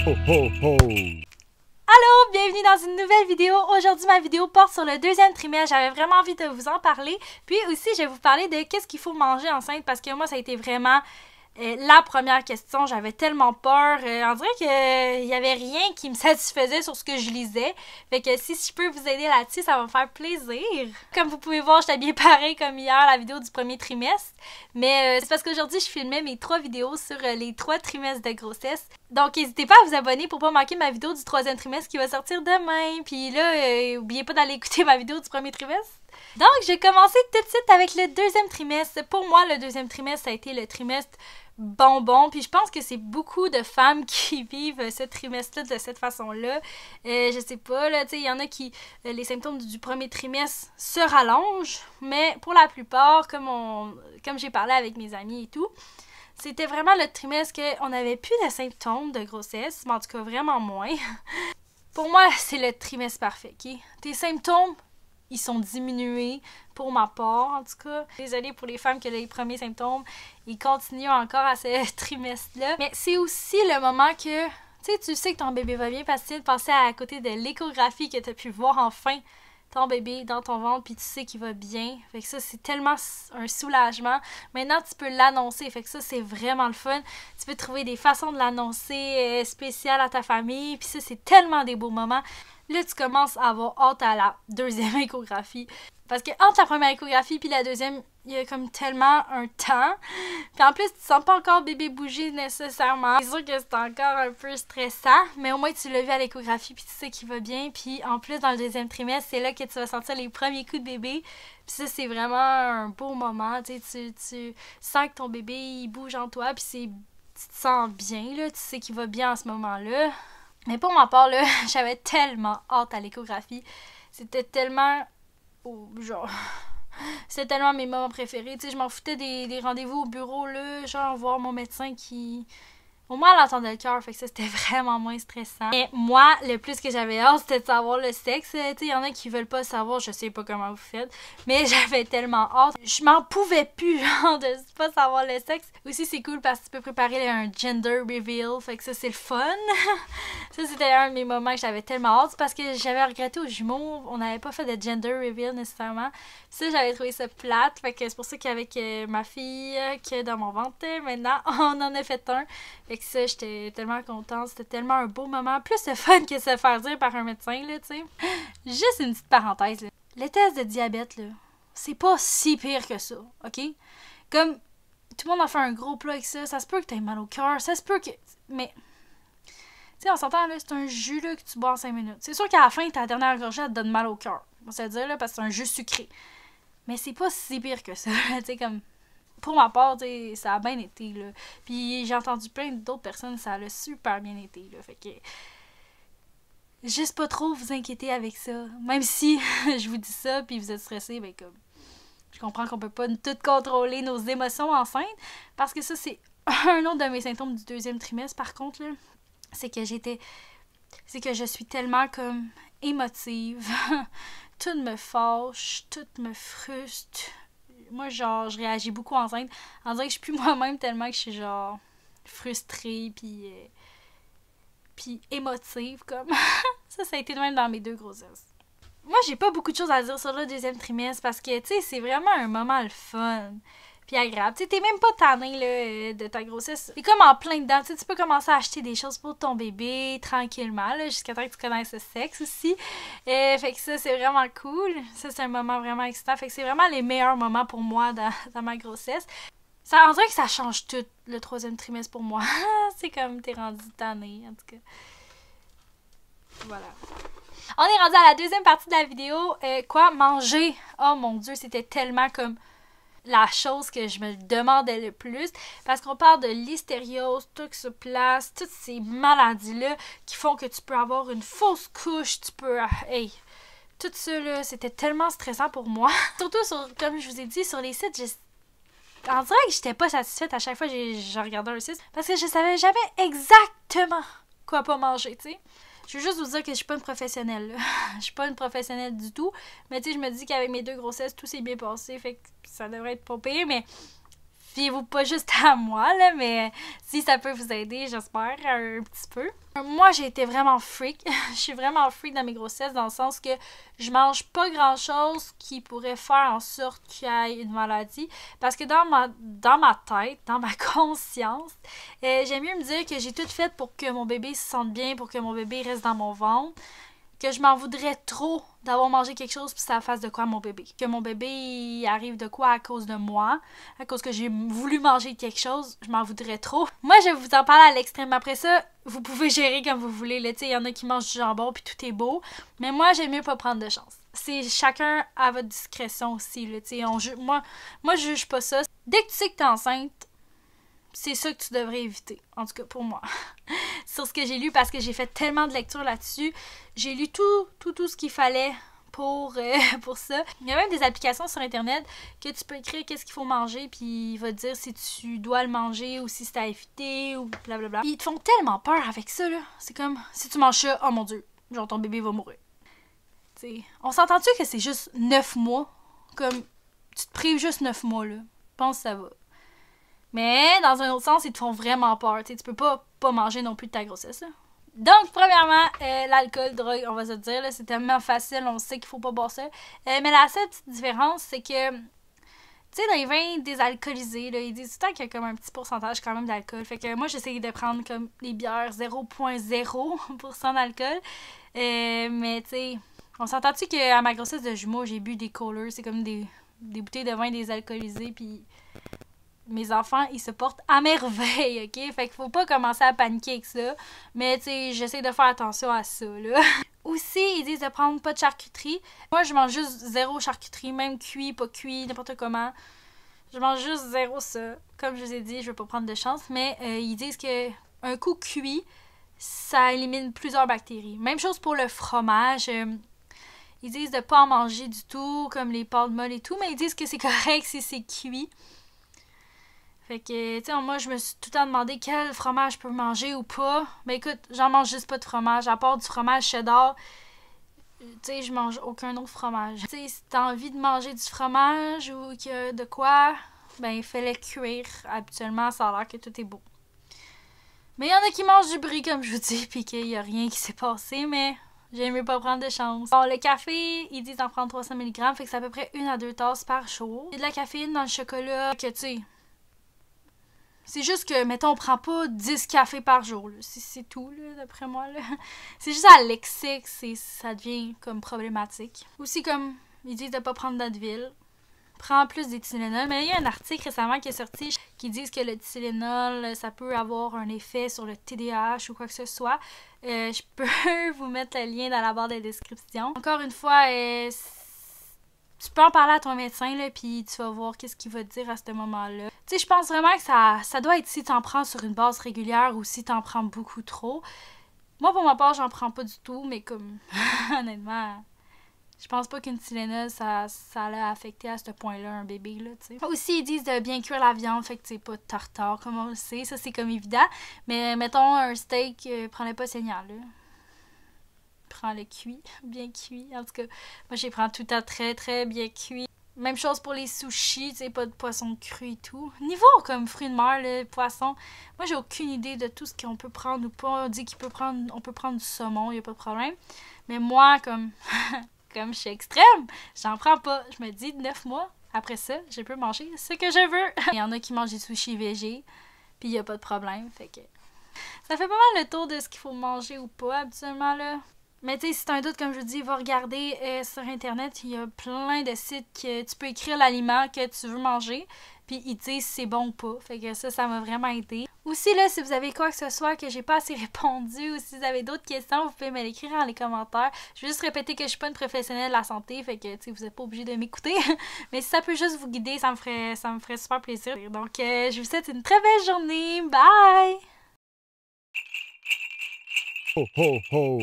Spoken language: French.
Ho, ho, ho. Allô, bienvenue dans une nouvelle vidéo. Aujourd'hui, ma vidéo porte sur le deuxième trimestre. J'avais vraiment envie de vous en parler. Puis aussi, je vais vous parler de qu'est-ce qu'il faut manger enceinte parce que moi, ça a été vraiment la première question. J'avais tellement peur. On dirait qu'il n'y avait rien qui me satisfaisait sur ce que je lisais. Fait que si je peux vous aider là-dessus, ça va me faire plaisir. Comme vous pouvez voir, j'étais habillée pareil comme hier, la vidéo du premier trimestre. Mais c'est parce qu'aujourd'hui, je filmais mes 3 vidéos sur les 3 trimestres de grossesse. Donc, n'hésitez pas à vous abonner pour pas manquer ma vidéo du 3e trimestre qui va sortir demain. Puis là, n'oubliez pas d'aller écouter ma vidéo du premier trimestre. Donc, je vais commencer tout de suite avec le 2e trimestre. Pour moi, le 2e trimestre, ça a été le trimestre bonbon. Puis je pense que c'est beaucoup de femmes qui vivent ce trimestre-là de cette façon-là. Je sais pas, là, tu sais, il y en a qui, les symptômes du premier trimestre se rallongent. Mais pour la plupart, comme j'ai parlé avec mes amis et tout, c'était vraiment le trimestre qu'on n'avait plus de symptômes de grossesse, mais en tout cas vraiment moins. Pour moi, c'est le trimestre parfait, ok? Tes symptômes, ils sont diminués pour ma part, en tout cas. Désolée pour les femmes qui ont les premiers symptômes. Ils continuent encore à ce trimestre-là. Mais c'est aussi le moment que, tu sais que ton bébé va bien parce que tu passer à côté de l'échographie que tu as pu voir enfin ton bébé dans ton ventre, puis tu sais qu'il va bien. Fait que ça, c'est tellement un soulagement. Maintenant, tu peux l'annoncer. Fait que ça, c'est vraiment le fun. Tu peux trouver des façons de l'annoncer spéciales à ta famille. Puis ça, c'est tellement des beaux moments. Là, tu commences à avoir hâte à la 2e échographie. Parce que entre la première échographie puis la 2e, il y a comme tellement un temps. Puis en plus, tu sens pas encore bébé bouger nécessairement. C'est sûr que c'est encore un peu stressant, mais au moins tu l'as vu à l'échographie puis tu sais qu'il va bien. Puis en plus, dans le 2e trimestre, c'est là que tu vas sentir les premiers coups de bébé. Puis ça, c'est vraiment un beau moment. Tu sens que ton bébé, il bouge en toi, puis tu te sens bien, là. Tu sais qu'il va bien en ce moment-là. Mais pour ma part, là, j'avais tellement hâte à l'échographie. C'était tellement... C'était tellement mes moments préférés. Tu sais, je m'en foutais des rendez-vous au bureau, là. Genre, voir mon médecin qui... Au moins, elle entendait le cœur, fait que ça, c'était vraiment moins stressant. Mais moi, le plus que j'avais hâte, c'était de savoir le sexe. Tu sais, il y en a qui veulent pas savoir, je sais pas comment vous faites, mais j'avais tellement hâte. Je m'en pouvais plus, genre, de pas savoir le sexe. Aussi, c'est cool parce que tu peux préparer un gender reveal, fait que ça, c'est le fun. Ça, c'était un de mes moments que j'avais tellement hâte, parce que j'avais regretté aux jumeaux, on n'avait pas fait de gender reveal nécessairement. Ça, j'avais trouvé ça plate, fait que c'est pour ça qu'avec ma fille, que dans mon ventre, maintenant, on en a fait un. Fait que ça, j'étais tellement contente. C'était tellement un beau moment. Plus le fun que se faire dire par un médecin, là, tu sais. Juste une petite parenthèse, là. Le test de diabète, là, c'est pas si pire que ça, OK? Comme, tout le monde a fait un gros plat avec ça. Ça se peut que t'aies mal au cœur. Ça se peut que... Mais, tu sais, on s'entend, là, c'est un jus, là, que tu bois en 5 minutes. C'est sûr qu'à la fin, ta dernière gorgée, elle te donne mal au cœur. On va se le dire, là, parce que c'est un jus sucré. Mais c'est pas si pire que ça, tu sais, comme... Pour ma part, ça a bien été, là. Puis j'ai entendu plein d'autres personnes, ça a super bien été, là. Fait que... Juste pas trop vous inquiéter avec ça. Même si je vous dis ça, puis vous êtes stressés, ben comme... Je comprends qu'on peut pas tout contrôler nos émotions enceintes, parce que ça, c'est un autre de mes symptômes du 2e trimestre, par contre, là. C'est que je suis tellement, comme, émotive. Tout me fâche, tout me frustre. Moi, genre, je réagis beaucoup enceinte. On dirait que je suis plus moi-même tellement que je suis, genre, frustrée, puis émotive, comme. Ça a été de même dans mes 2 grossesses. Moi, j'ai pas beaucoup de choses à dire sur le 2e trimestre parce que, tu sais, c'est vraiment un moment le fun, puis agréable. Tu sais, t'es même pas tanné, là, de ta grossesse. T'es comme en plein dedans. Tu sais, tu peux commencer à acheter des choses pour ton bébé tranquillement, là, jusqu'à temps que tu connaisses le sexe aussi. Fait que ça, c'est vraiment cool. Ça, c'est un moment vraiment excitant. Fait que c'est vraiment les meilleurs moments pour moi dans ma grossesse. Ça, on dirait que ça change tout, le 3e trimestre pour moi. C'est comme t'es rendu tanné, en tout cas. Voilà. On est rendu à la 2e partie de la vidéo. Quoi? Manger. Oh mon Dieu, c'était tellement comme... la chose que je me demandais le plus, parce qu'on parle de l'hystériose, toxoplasme, toutes ces maladies-là qui font que tu peux avoir une fausse couche, tu peux... Hey! Tout ça, là, c'était tellement stressant pour moi. Surtout, comme je vous ai dit, sur les sites, on dirait que j'étais pas satisfaite à chaque fois que je regardais un site, parce que je savais jamais exactement quoi pas manger, tu sais. Je veux juste vous dire que je suis pas une professionnelle, là. Je suis pas une professionnelle du tout. Mais tu sais, je me dis qu'avec mes 2 grossesses, tout s'est bien passé. Fait que ça devrait être pas pire. Mais fiez-vous pas juste à moi, là, mais si ça peut vous aider, j'espère, un petit peu. Moi, j'ai été vraiment freak. Je suis vraiment freak dans mes grossesses, dans le sens que je mange pas grand-chose qui pourrait faire en sorte qu'il y ait une maladie. Parce que dans ma tête, dans ma conscience, j'aime mieux me dire que j'ai tout fait pour que mon bébé se sente bien, pour que mon bébé reste dans mon ventre, que je m'en voudrais trop d'avoir mangé quelque chose puis ça fasse de quoi à mon bébé. Que mon bébé il arrive de quoi à cause de moi, à cause que j'ai voulu manger quelque chose, je m'en voudrais trop. Moi, je vais vous en parler à l'extrême. Après ça, vous pouvez gérer comme vous voulez. Il y en a qui mangent du jambon puis tout est beau. Mais moi, j'aime mieux pas prendre de chance. C'est chacun à votre discrétion aussi. Là, moi, je juge pas ça. Dès que tu sais que t'es enceinte, c'est ça que tu devrais éviter, en tout cas pour moi. Sur ce que j'ai lu, parce que j'ai fait tellement de lectures là-dessus, j'ai lu tout ce qu'il fallait pour ça. Il y a même des applications sur Internet que tu peux écrire qu'est-ce qu'il faut manger, puis il va te dire si tu dois le manger ou si c'est à éviter ou blablabla. Ils te font tellement peur avec ça, là. C'est comme, si tu manges ça, oh mon Dieu, genre ton bébé va mourir. T'sais, on s'entend-tu que c'est juste 9 mois? Comme, tu te prives juste 9 mois, là. Je pense que ça va. Mais, dans un autre sens, ils te font vraiment peur. T'sais, tu peux pas manger non plus de ta grossesse. Là. Donc, premièrement, l'alcool, drogue, on va se dire, là, c'est tellement facile, on sait qu'il faut pas boire ça. Mais la seule petite différence, c'est que, tu sais, dans les vins désalcoolisés, là, ils disent tout le temps qu'il y a comme un petit pourcentage quand même d'alcool. Fait que moi, j'essaye de prendre comme les bières 0,0% d'alcool. Mais, tu sais, on s'entend-tu qu'à ma grossesse de jumeaux, j'ai bu des coolers, c'est comme des bouteilles de vin désalcoolisées, puis mes enfants, ils se portent à merveille, ok? Fait qu'il faut pas commencer à paniquer avec ça. Mais, tu sais, j'essaie de faire attention à ça, là. Aussi, ils disent de prendre pas de charcuterie. Moi, je mange juste zéro charcuterie, même cuit, pas cuit, n'importe comment. Je mange juste zéro ça. Comme je vous ai dit, je vais pas prendre de chance. Mais ils disent que un coup cuit, ça élimine plusieurs bactéries. Même chose pour le fromage. Ils disent de pas en manger du tout, comme les pâtes molles et tout. Mais ils disent que c'est correct si c'est cuit. Fait que, tu sais, moi, je me suis tout le temps demandé quel fromage je peux manger ou pas. Mais écoute, j'en mange juste pas de fromage. À part du fromage cheddar, tu sais, je mange aucun autre fromage. Tu sais, si t'as envie de manger du fromage ou que de quoi, ben, fais-le cuire. Habituellement, ça a l'air que tout est beau. Mais il y en a qui mangent du brie, comme je vous dis, pis qu'il y a rien qui s'est passé, mais j'aime mieux pas prendre de chance. Bon, le café, ils disent d'en prendre 300 mg, fait que c'est à peu près 1 à 2 tasses par jour. Il y a de la caféine dans le chocolat, que tu sais... C'est juste que, mettons, on prend pas 10 cafés par jour, là. C'est tout, là, d'après moi, là. C'est juste à l'excès que ça devient, comme, problématique. Aussi, comme, ils disent de pas prendre d'Advil. Prends plus des Tylenol. Mais il y a un article récemment qui est sorti qui dit que le Tylenol, ça peut avoir un effet sur le TDAH ou quoi que ce soit. Je peux vous mettre le lien dans la barre de description. Encore une fois, tu peux en parler à ton médecin, là, puis tu vas voir qu'est-ce qu'il va te dire à ce moment-là. Tu sais, je pense vraiment que ça doit être si t'en prends sur une base régulière ou si t'en prends beaucoup trop. Moi, pour ma part, j'en prends pas du tout, mais comme, honnêtement, je pense pas qu'une Tylenol, ça allait affecter à ce point-là un bébé, là, tu sais. Aussi, ils disent de bien cuire la viande, fait que c'est pas de tartare, comme on le sait, ça c'est comme évident. Mais mettons, un steak, prends-le pas saignant, là. Prends-le cuit, bien cuit. En tout cas, moi, je les prends tout le temps très, très bien cuit. Même chose pour les sushis, tu sais, pas de poisson cru et tout. Niveau comme fruits de mer, le poisson, moi, j'ai aucune idée de tout ce qu'on peut prendre ou pas. On dit on peut prendre du saumon, y a pas de problème. Mais moi, comme je suis extrême, j'en prends pas. Je me dis 9 mois, après ça, je peux manger ce que je veux. Il y en a qui mangent des sushis végés, puis y a pas de problème, fait que... Ça fait pas mal le tour de ce qu'il faut manger ou pas, habituellement, là. Mais tu sais, si t'as un doute, comme je vous dis, va regarder sur Internet. Il y a plein de sites que tu peux écrire l'aliment que tu veux manger. Puis ils disent si c'est bon ou pas. Fait que ça m'a vraiment aidé. Aussi, là, si vous avez quoi que ce soit que j'ai pas assez répondu ou si vous avez d'autres questions, vous pouvez me l'écrire dans les commentaires. Je vais juste répéter que je suis pas une professionnelle de la santé. Fait que, tu sais, vous êtes pas obligé de m'écouter. Mais si ça peut juste vous guider, ça me ferait super plaisir. Donc, je vous souhaite une très belle journée. Bye! Ho, ho, ho!